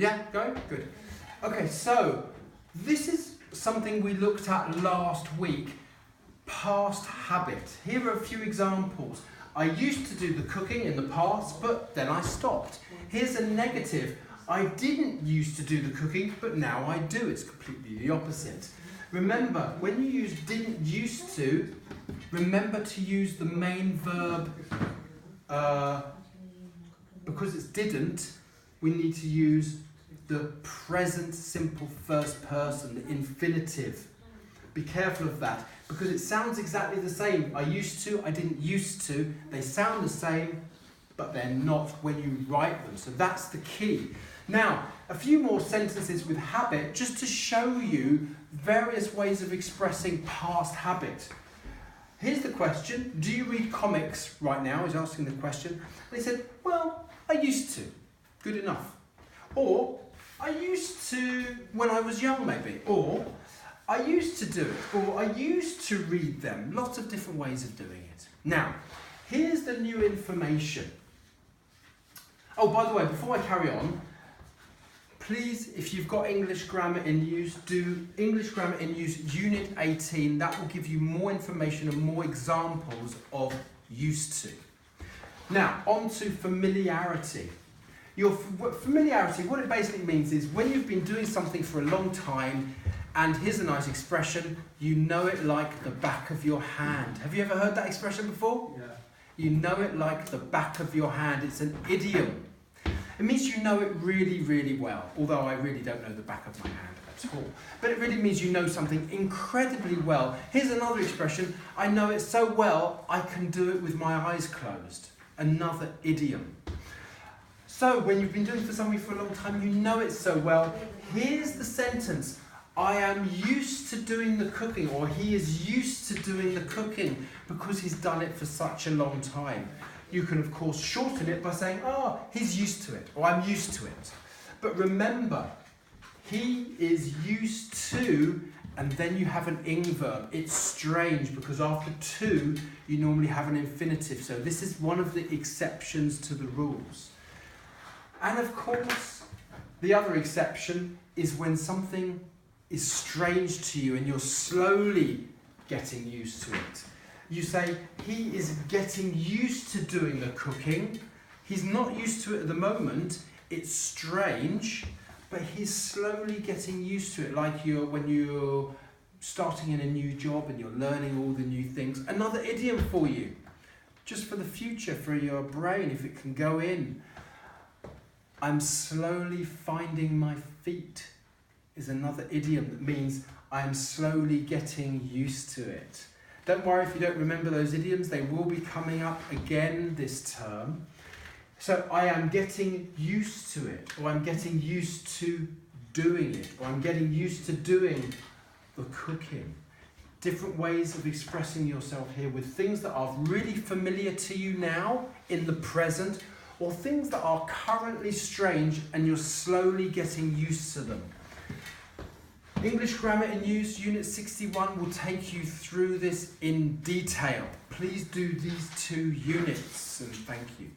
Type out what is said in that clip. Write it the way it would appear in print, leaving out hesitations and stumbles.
Yeah, going? Good. Okay, so this is something we looked at last week, past habit. Here are a few examples. I used to do the cooking in the past, but then I stopped. Here's a negative. I didn't used to do the cooking, but now I do. It's completely the opposite. Remember, when you use didn't used to, remember to use the main verb. Because it's didn't, we need to use the present simple first person, the infinitive. Be careful of that, because it sounds exactly the same. I used to, I didn't used to. They sound the same, but they're not when you write them. So that's the key. Now, a few more sentences with habit, just to show you various ways of expressing past habit. Here's the question. Do you read comics right now? He's asking the question. And he said, well, I used to. Good enough. Or, I used to when I was young, maybe. Or, I used to do it. Or, I used to read them. Lots of different ways of doing it. Now, here's the new information. Oh, by the way, before I carry on, please, if you've got English Grammar in Use, do English Grammar in Use Unit 18. That will give you more information and more examples of used to. Now, on to familiarity. Your familiarity, what it basically means is when you've been doing something for a long time, and here's a nice expression, you know it like the back of your hand. Have you ever heard that expression before? Yeah. You know it like the back of your hand. It's an idiom. It means you know it really, really well, although I really don't know the back of my hand at all. But it really means you know something incredibly well. Here's another expression, I know it so well, I can do it with my eyes closed. Another idiom. So when you've been doing something for a long time, you know it so well. Here's the sentence, I am used to doing the cooking, or he is used to doing the cooking because he's done it for such a long time. You can, of course, shorten it by saying, oh, he's used to it, or I'm used to it. But remember, he is used to, and then you have an ing verb. It's strange because after to, you normally have an infinitive. So this is one of the exceptions to the rules. And of course, the other exception is when something is strange to you and you're slowly getting used to it. You say, he is getting used to doing the cooking. He's not used to it at the moment. It's strange, but he's slowly getting used to it. Like when you're starting in a new job and you're learning all the new things. Another idiom for you, just for the future, for your brain, if it can go in. I'm slowly finding my feet is another idiom that means I'm slowly getting used to it. Don't worry if you don't remember those idioms, they will be coming up again this term. So I am getting used to it, or I'm getting used to doing it, or I'm getting used to doing the cooking. Different ways of expressing yourself here with things that are really familiar to you now in the present, or things that are currently strange and you're slowly getting used to them. English Grammar in Use, Unit 61 will take you through this in detail. Please do these 2 units, and thank you.